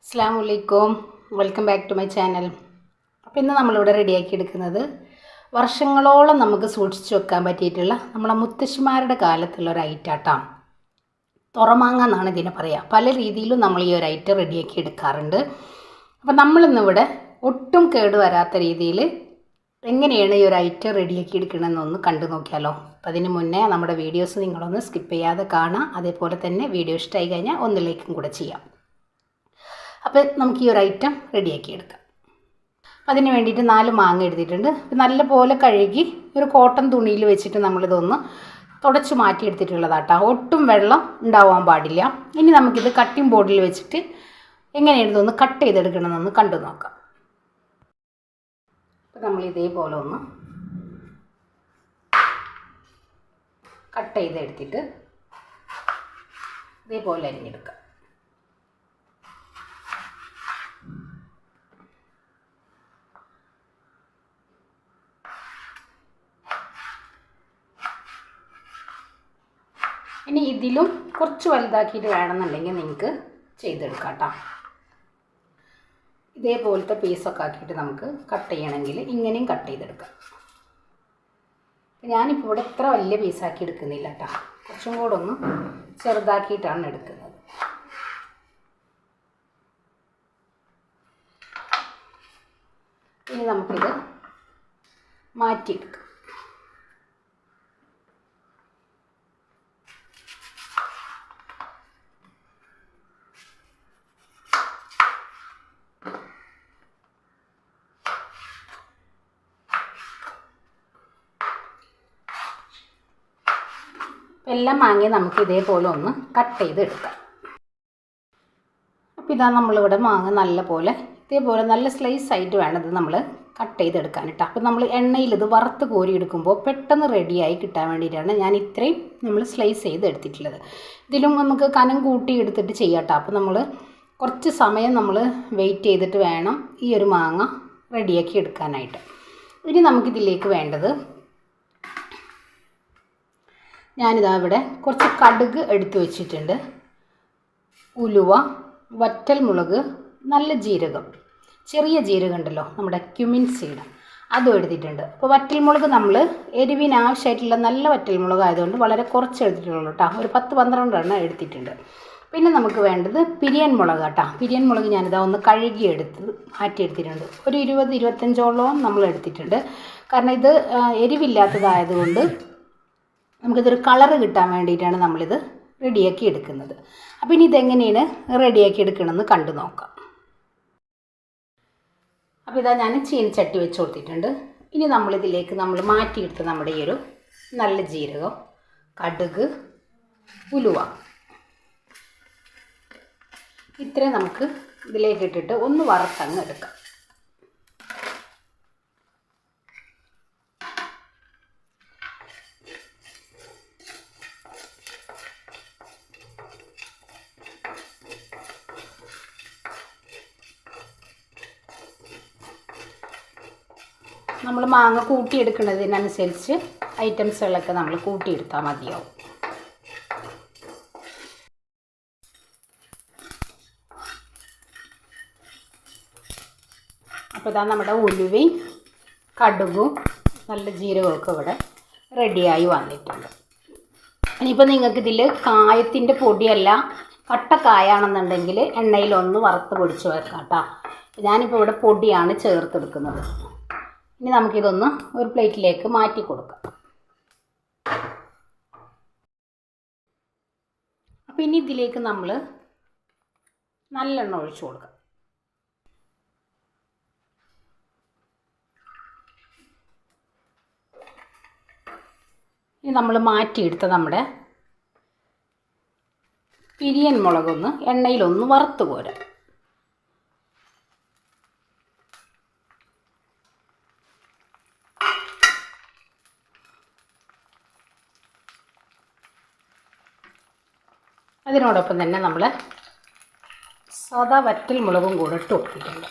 അസ്സലാമു അലൈക്കും, welcome back to my channel. അപ്പോൾ ഇന്ന് നമ്മളിവിടെ റെഡിയാക്കി എടുക്കുന്നത് വർഷങ്ങളോളം നമുക്ക് സൂക്ഷിച്ചു വെക്കാൻ പറ്റിയിട്ടുള്ള നമ്മളെ മുത്തശ്ശിമാരുടെ കാലത്തുള്ള ഒരു ഐറ്റാട്ടാ. തുറമാങ്ങ എന്നാണ് ഇതിനെ പറയുക. പല രീതിയിലും നമ്മൾ ഈ ഒരു ഐറ്റം റെഡിയാക്കി എടുക്കാറുണ്ട്. അപ്പോൾ നമ്മളിന്നിവിടെ ഒട്ടും കേട് വരാത്ത രീതിയിൽ എങ്ങനെയാണ് ഈ ഒരു ഐറ്റം റെഡിയാക്കി എടുക്കണമെന്നൊന്ന് കണ്ടു നോക്കിയാലോ. അപ്പോൾ അതിന് മുന്നേ നമ്മുടെ വീഡിയോസ് നിങ്ങളൊന്ന് സ്കിപ്പ് ചെയ്യാതെ കാണാം. അതേപോലെ തന്നെ വീഡിയോ ഇഷ്ടമായി കഴിഞ്ഞാൽ ഒന്ന് ലൈക്കും കൂടെ ചെയ്യാം. അപ്പോൾ നമുക്ക് ഈ ഒരു ഐറ്റം റെഡിയാക്കി എടുക്കാം. അതിന് വേണ്ടിയിട്ട് 4 മാങ്ങ എടുത്തിട്ടുണ്ട്. നല്ലപോലെ കഴുകി ഒരു കോട്ടൺ തുണിയിൽ വെച്ചിട്ട് നമ്മളിതൊന്ന് തുടച്ച് മാറ്റിയെടുത്തിട്ടുള്ളതാട്ടോ. ഒട്ടും വെള്ളം ഉണ്ടാവാൻ പാടില്ല. ഇനി നമുക്കിത് കട്ടിംഗ് ബോർഡിൽ വെച്ചിട്ട് എങ്ങനെയാണ് ഇതൊന്ന് കട്ട് ചെയ്തെടുക്കണമെന്നൊന്ന് കണ്ടു നോക്കാം. അപ്പോൾ നമ്മൾ ഇതേപോലെ ഒന്ന് കട്ട് ചെയ്തെടുത്തിട്ട് ഇതേപോലെ അരിഞ്ഞെടുക്കാം. ഇനി ഇതിലും കുറച്ച് വലുതാക്കിയിട്ട് വേണമെന്നുണ്ടെങ്കിൽ നിങ്ങൾക്ക് ചെയ്തെടുക്കാം കേട്ടോ. ഇതേപോലത്തെ പീസൊക്കെ ആക്കിയിട്ട് നമുക്ക് കട്ട് ചെയ്യണമെങ്കിൽ ഇങ്ങനെയും കട്ട് ചെയ്തെടുക്കാം. ഞാനിപ്പോൾ ഇവിടെ ഇത്ര വലിയ പീസാക്കി എടുക്കുന്നില്ല കേട്ടോ, കുറച്ചും കൂടെ ഒന്ന് ചെറുതാക്കിയിട്ടാണ് എടുക്കുന്നത്. ഇനി നമുക്കിത് മാറ്റിയെടുക്കാം. എല്ലാം മാങ്ങി നമുക്ക് ഇതേപോലെ ഒന്ന് കട്ട് ചെയ്തെടുക്കാം. അപ്പോൾ ഇതാ നമ്മളിവിടെ മാങ്ങ നല്ല പോലെ ഇതേപോലെ നല്ല സ്ലൈസ് ആയിട്ട് വേണം ഇത് നമ്മൾ കട്ട് ചെയ്തെടുക്കാൻ കേട്ടോ. അപ്പോൾ നമ്മൾ എണ്ണയിൽ ഇത് വറുത്ത് കോരിയെടുക്കുമ്പോൾ പെട്ടെന്ന് റെഡിയായി കിട്ടാൻ വേണ്ടിയിട്ടാണ് ഞാൻ ഇത്രയും നമ്മൾ സ്ലൈസ് ചെയ്ത് എടുത്തിട്ടുള്ളത്. ഇതിലും നമുക്ക് കനം കൂട്ടി എടുത്തിട്ട് ചെയ്യാം കേട്ടോ. അപ്പോൾ നമ്മൾ കുറച്ച് സമയം നമ്മൾ വെയിറ്റ് ചെയ്തിട്ട് വേണം ഈ ഒരു മാങ്ങ റെഡിയാക്കി എടുക്കാനായിട്ട്. ഇനി നമുക്കിതിലേക്ക് വേണ്ടത്, ഞാനിതാ ഇവിടെ കുറച്ച് കടുക് എടുത്തു വെച്ചിട്ടുണ്ട്, ഉലുവ, വറ്റൽമുളക്, നല്ല ജീരകം, ചെറിയ ജീരകം ഉണ്ടല്ലോ നമ്മുടെ ക്യുമിൻ സീഡ്, അതും എടുത്തിട്ടുണ്ട്. അപ്പോൾ വറ്റൽമുളക് നമ്മൾ എരിവിന് ആവശ്യമായിട്ടുള്ള നല്ല വറ്റൽമുളക് ആയതുകൊണ്ട് വളരെ കുറച്ച് എടുത്തിട്ടുള്ളൂ കേട്ടോ. ഒരു 10-12 എണ്ണം എടുത്തിട്ടുണ്ട്. പിന്നെ നമുക്ക് വേണ്ടത് പിരിയൻ മുളക് കേട്ടോ. പിരിയൻ മുളക് ഞാനിതാ ഒന്ന് കഴുകിയെടുത്ത് മാറ്റിയെടുത്തിട്ടുണ്ട്. ഒരു 20-25ഓളം നമ്മൾ എടുത്തിട്ടുണ്ട്. കാരണം ഇത് എരിവില്ലാത്തതായതുകൊണ്ട് നമുക്കിതൊരു കളറ് കിട്ടാൻ വേണ്ടിയിട്ടാണ് നമ്മളിത് റെഡിയാക്കി എടുക്കുന്നത്. അപ്പോൾ ഇനി ഇതെങ്ങനെയാണ് റെഡിയാക്കി എടുക്കണമെന്ന് കണ്ടു നോക്കാം. അപ്പോൾ ഇതാ ഞാൻ ചീനച്ചട്ടി വെച്ച് കൊടുത്തിട്ടുണ്ട്. ഇനി നമ്മളിതിലേക്ക് നമ്മൾ മാറ്റിയെടുത്ത് നമ്മുടെ ഈ ഒരു നല്ല ജീരകം, കടുക്, ഉലുവ, ഇത്രയും നമുക്ക് ഇതിലേക്ക് ഇട്ടിട്ട് ഒന്ന് വറുത്തങ്ങ് എടുക്കാം. നമ്മൾ മാങ്ങ കൂട്ടിയെടുക്കുന്നതിനനുസരിച്ച് ഐറ്റംസുകളൊക്കെ നമ്മൾ കൂട്ടിയെടുത്താൽ മതിയാവും. അപ്പോൾ ഇതാ നമ്മുടെ ഉലുവയും കടുകും നല്ല ജീരകമൊക്കെ ഇവിടെ റെഡിയായി വന്നിട്ടുണ്ട്. ഇനിയിപ്പോൾ നിങ്ങൾക്കിതിൽ കായത്തിൻ്റെ പൊടിയല്ല കട്ടക്കായാണെന്നുണ്ടെങ്കിൽ എണ്ണയിലൊന്ന് വറുത്ത് പൊടിച്ച് വെക്കാം കേട്ടോ. ഞാനിപ്പോൾ ഇവിടെ പൊടിയാണ് ചേർത്തെടുക്കുന്നത്. ഇനി നമുക്കിതൊന്ന് ഒരു പ്ലേറ്റിലേക്ക് മാറ്റി കൊടുക്കാം. അപ്പോൾ ഇനി ഇതിലേക്ക് നമ്മൾ നല്ലെണ്ണ ഒഴിച്ചു കൊടുക്കാം. ഇനി നമ്മൾ മാറ്റിയെടുത്ത നമ്മുടെ പിരിയൻ മുളകൊന്ന് എണ്ണയിലൊന്ന് വറുത്ത് കോരാം. അതിനോടൊപ്പം തന്നെ നമ്മൾ സാദാ വറ്റൽ മുളകും കൂടെ ഇട്ട് കൊടുത്തിട്ടുണ്ട്.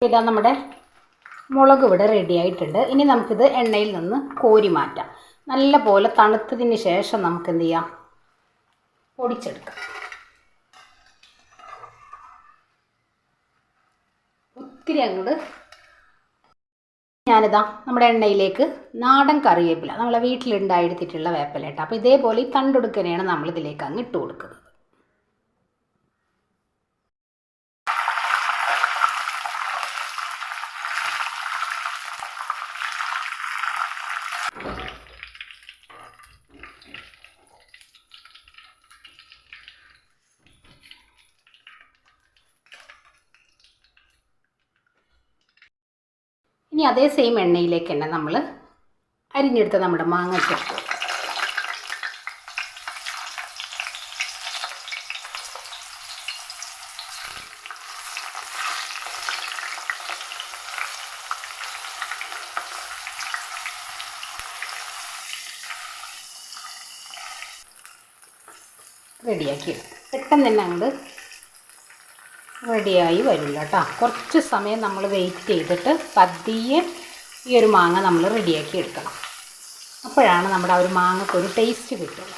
ഇതാ നമ്മുടെ മുളക് ഇവിടെ റെഡി ആയിട്ടുണ്ട്. ഇനി നമുക്കിത് എണ്ണയിൽ നിന്ന് കോരി മാറ്റാം. നല്ല പോലെ തണുത്തതിന് ശേഷം നമുക്ക് എന്ത് ചെയ്യാം, പൊടിച്ചെടുക്കാം. ഒത്തിരി അങ്ങോട്ട് ഞാനിതാ നമ്മുടെ എണ്ണയിലേക്ക് നാടൻ കറിവേപ്പില, നമ്മളെ വീട്ടിലുണ്ടായെടുത്തിട്ടുള്ള വേപ്പില കേട്ടോ. അപ്പോൾ ഇതേപോലെ ഈ തണ്ടൊടുക്കനെയാണ് നമ്മളിതിലേക്ക് അങ്ങ് ഇട്ട് കൊടുക്കുന്നത്. ഇനി അതേ സെയിം എണ്ണയിലേക്ക് തന്നെ നമ്മൾ അരിഞ്ഞെടുത്ത നമ്മുടെ മാങ്ങ ഇട്ടിട്ട് റെഡിയാക്കി പെട്ടെന്ന് തന്നെ അങ്ങോട്ട് റെഡിയായി വരില്ല കേട്ടോ. കുറച്ച് സമയം നമ്മൾ വെയിറ്റ് ചെയ്തിട്ട് പതിയെ ഈ ഒരു മാങ്ങ നമ്മൾ റെഡിയാക്കി എടുക്കണം. അപ്പോഴാണ് നമ്മുടെ ആ ഒരു മാങ്ങക്കൊരു ടേസ്റ്റ് കിട്ടുള്ളൂ.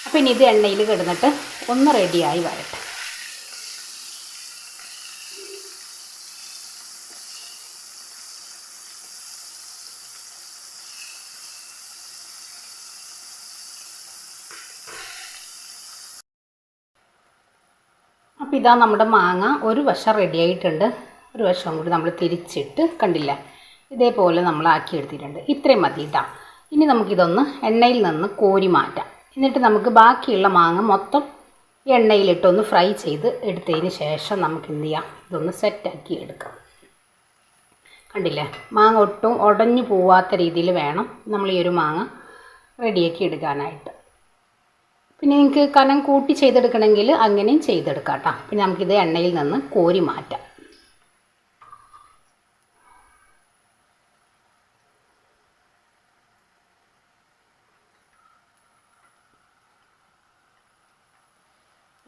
അപ്പോൾ ഇനി ഇത് എണ്ണയിൽ കിടന്നിട്ട് ഒന്ന് റെഡിയായി വരട്ടെ. അപ്പോൾ ഇതാ നമ്മുടെ മാങ്ങ ഒരു വശം റെഡി ആയിട്ടുണ്ട്. ഒരു വശം കൂടി നമ്മൾ തിരിച്ചിട്ട് കണ്ടില്ല, ഇതേപോലെ നമ്മൾ ആക്കിയെടുത്തിട്ടുണ്ട്. ഇത്രയും മതി കേട്ടോ. ഇനി നമുക്കിതൊന്ന് എണ്ണയിൽ നിന്ന് കോരി മാറ്റാം. എന്നിട്ട് നമുക്ക് ബാക്കിയുള്ള മാങ്ങ മൊത്തം എണ്ണയിലിട്ടൊന്ന് ഫ്രൈ ചെയ്ത് എടുത്തതിന് ശേഷം നമുക്ക് എന്ത് ചെയ്യാം, ഇതൊന്ന് സെറ്റാക്കി എടുക്കാം. കണ്ടില്ലേ, മാങ്ങ ഒട്ടും ഉടഞ്ഞു പോവാത്ത രീതിയിൽ വേണം നമ്മൾ ഈ ഒരു മാങ്ങ റെഡിയാക്കി എടുക്കാനായിട്ട്. പിന്നെ നിങ്ങൾക്ക് കനം കൂട്ടി ചെയ്തെടുക്കണമെങ്കിൽ അങ്ങനെയും ചെയ്തെടുക്കാം കേട്ടോ. പിന്നെ നമുക്കിത് എണ്ണയിൽ നിന്ന് കോരി മാറ്റാം.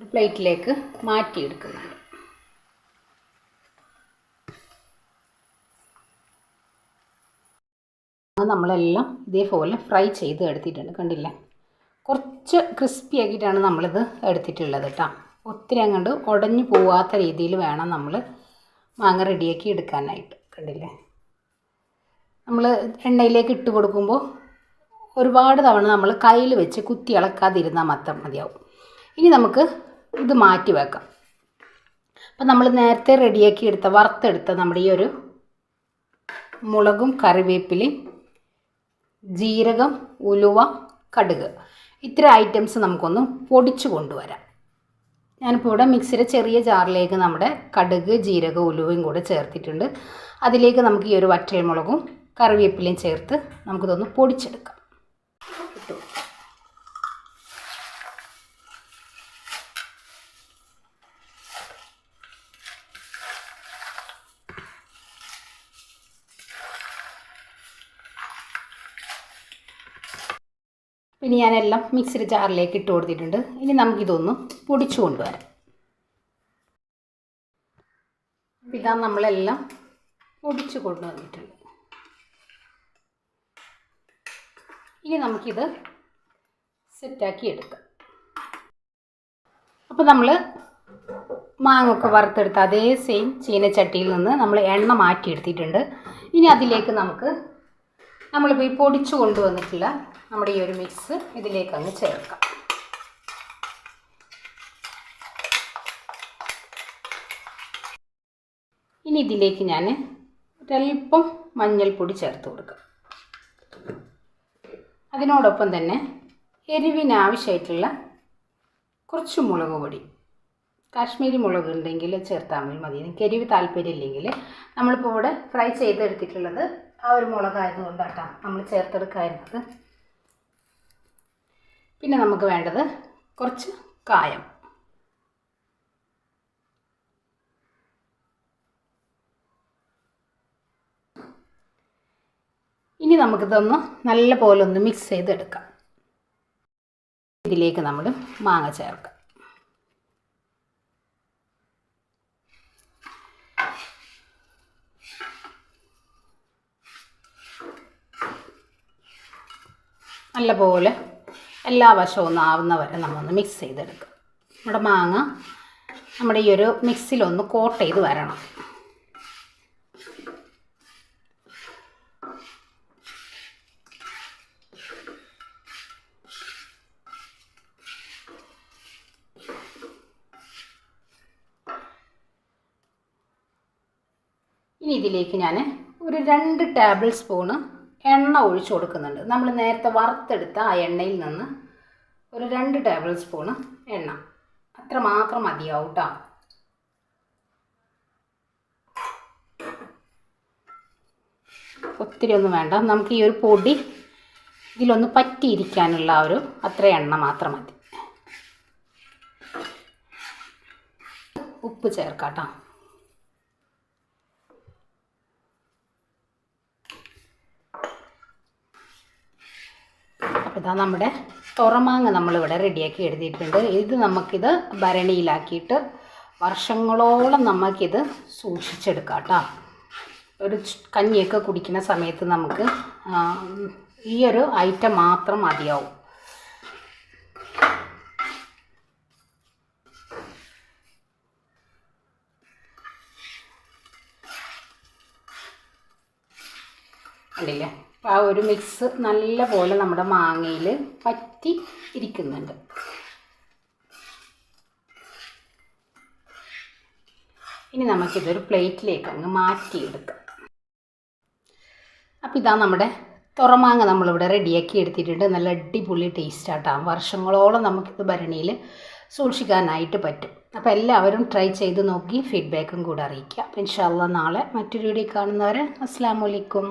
ഒരു പ്ലേറ്റിലേക്ക് മാറ്റിയെടുക്കുന്നുണ്ട്. നമ്മളെല്ലാം ഇതേപോലെ ഫ്രൈ ചെയ്ത് എടുത്തിട്ടുണ്ട്. കണ്ടില്ലേ, കുറച്ച് ക്രിസ്പി ആക്കിയിട്ടാണ് നമ്മളിത് എടുത്തിട്ടുള്ളത് കേട്ടോ. ഒത്തിരി അങ്ങോട്ട് ഉടഞ്ഞു പോവാത്ത രീതിയിൽ വേണം നമ്മൾ മാങ്ങ റെഡിയാക്കി എടുക്കാനായിട്ട്. കണ്ടില്ലേ, നമ്മൾ എണ്ണയിലേക്ക് ഇട്ട് കൊടുക്കുമ്പോൾ ഒരുപാട് തവണ നമ്മൾ കയ്യിൽ വെച്ച് കുത്തി ഇളക്കാതിരുന്നാൽ മാത്രം മതിയാവും. ഇനി നമുക്ക് ഇത് മാറ്റി വെക്കാം. അപ്പം നമ്മൾ നേരത്തെ റെഡിയാക്കി എടുത്ത വറുത്തെടുത്ത നമ്മുടെ ഈ ഒരു മുളകും കറിവേപ്പിലയും ജീരകം, ഉലുവ, കടുക്, ഇത്ര ഐറ്റംസ് നമുക്കൊന്ന് പൊടിച്ചു കൊണ്ടുവരാം. ഞാനിപ്പോൾ ഇവിടെ മിക്സിയുടെ ചെറിയ ജാറിലേക്ക് നമ്മുടെ കടുക്, ജീരകം, ഉലുവയും കൂടെ ചേർത്തിട്ടുണ്ട്. അതിലേക്ക് നമുക്ക് ഈ ഒരു വറ്റൽമുളകും കറിവേപ്പിലയും ചേർത്ത് നമുക്കിതൊന്ന് പൊടിച്ചെടുക്കാം. ഇനി ഞാനെല്ലാം മിക്സിയുടെ ജാറിലേക്ക് ഇട്ട് കൊടുത്തിട്ടുണ്ട്. ഇനി നമുക്കിതൊന്ന് പൊടിച്ചു കൊണ്ടുവരാം. ഇതാ നമ്മളെല്ലാം പൊടിച്ചു കൊണ്ടുവന്നിട്ടുണ്ട്. ഇനി നമുക്കിത് സെറ്റാക്കി എടുക്കാം. അപ്പോൾ നമ്മൾ മാങ്ങൊക്കെ വറുത്തെടുത്ത അതേ സെയിം ചീനച്ചട്ടിയിൽ നിന്ന് നമ്മൾ എണ്ണ മാറ്റിയെടുത്തിട്ടുണ്ട്. ഇനി അതിലേക്ക് നമ്മളിപ്പോൾ ഈ പൊടിച്ചു കൊണ്ടുവന്നിട്ടുള്ള നമ്മുടെ ഈ ഒരു മിക്സ് ഇതിലേക്ക് അങ്ങ് ചേർക്കാം. ഇനി ഇതിലേക്ക് ഞാൻ ഒരല്പം മഞ്ഞൾപ്പൊടി ചേർത്ത് കൊടുക്കാം. അതിനോടൊപ്പം തന്നെ എരിവിനാവശ്യമായിട്ടുള്ള കുറച്ച് മുളക് പൊടി, കാശ്മീരി മുളക് ഉണ്ടെങ്കിൽ ചേർത്താൽ മതി. എനിക്ക് എരിവ് താല്പര്യമില്ലെങ്കിൽ നമ്മളിപ്പോൾ ഇവിടെ ഫ്രൈ ചെയ്തെടുത്തിട്ടുള്ളത് ആ ഒരു മുളകായതുകൊണ്ടാട്ടോ നമ്മൾ ചേർത്തെടുക്കാറുള്ളത്. പിന്നെ നമുക്ക് വേണ്ടത് കുറച്ച് കായം, ഇനി നമുക്കിതൊന്ന് നല്ല പോലെ ഒന്ന് മിക്സ് ചെയ്തെടുക്കാം. ഇതിലേക്ക് നമ്മൾ മാങ്ങ ചേർക്കാം. നല്ലപോലെ എല്ലാ വശവും ഒന്ന് ആവുന്ന വരെ നമ്മളൊന്ന് മിക്സ് ചെയ്തെടുക്കാം. നമ്മുടെ മാങ്ങ നമ്മുടെ ഈ ഒരു മിക്സിലൊന്ന് കോട്ട് ചെയ്ത് വരണം. ഇനി ഇതിലേക്ക് ഞാൻ ഒരു 2 ടേബിൾ സ്പൂണ് എണ്ണ ഒഴിച്ചു കൊടുക്കുന്നുണ്ട്. നമ്മൾ നേരത്തെ വറുത്തെടുത്ത ആ എണ്ണയിൽ നിന്ന് ഒരു 2 ടേബിൾ സ്പൂണ് എണ്ണ, അത്ര മാത്രം മതിയാവും കേട്ടോ. ഒത്തിരി ഒന്നും വേണ്ട. നമുക്ക് ഈ ഒരു പൊടി ഇതിലൊന്ന് പറ്റിയിരിക്കാനുള്ള ഒരു അത്ര എണ്ണ മാത്രം മതി. ഉപ്പ് ചേർക്കാം കേട്ടോ. അപ്പോൾ ഇതാ നമ്മുടെ തുറമാങ്ങ നമ്മളിവിടെ റെഡിയാക്കി എടുത്തിട്ടുണ്ട്. ഇത് നമുക്കിത് ഭരണിയിലാക്കിയിട്ട് വർഷങ്ങളോളം നമുക്കിത് സൂക്ഷിച്ചെടുക്കാം കേട്ടോ. ഒരു കഞ്ഞിയൊക്കെ കുടിക്കുന്ന സമയത്ത് നമുക്ക് ഈ ഒരു ഐറ്റം മാത്രം മതിയാവും. കണ്ടില്ലേ, അപ്പോൾ ആ ഒരു മിക്സ് നല്ല പോലെ നമ്മുടെ മാങ്ങയിൽ പറ്റി ഇരിക്കുന്നുണ്ട്. ഇനി നമുക്കിതൊരു പ്ലേറ്റിലേക്ക് അങ്ങ് മാറ്റിയെടുക്കാം. അപ്പോൾ ഇതാ നമ്മുടെ തുറമാങ്ങ നമ്മളിവിടെ റെഡിയാക്കി എടുത്തിട്ടുണ്ട്. നല്ല അടിപൊളി ടേസ്റ്റാട്ടാം. വർഷങ്ങളോളം നമുക്കിത് ഭരണിയിൽ സൂക്ഷിക്കാനായിട്ട് പറ്റും. അപ്പോൾ എല്ലാവരും ട്രൈ ചെയ്ത് നോക്കി ഫീഡ്ബാക്കും കൂടെ അറിയിക്കുക. അപ്പോൾ ഇൻഷാ അല്ലാഹ് നാളെ മറ്റൊരു വീഡിയോ കാണുന്നവരെ അസ്സലാമു അലൈക്കും.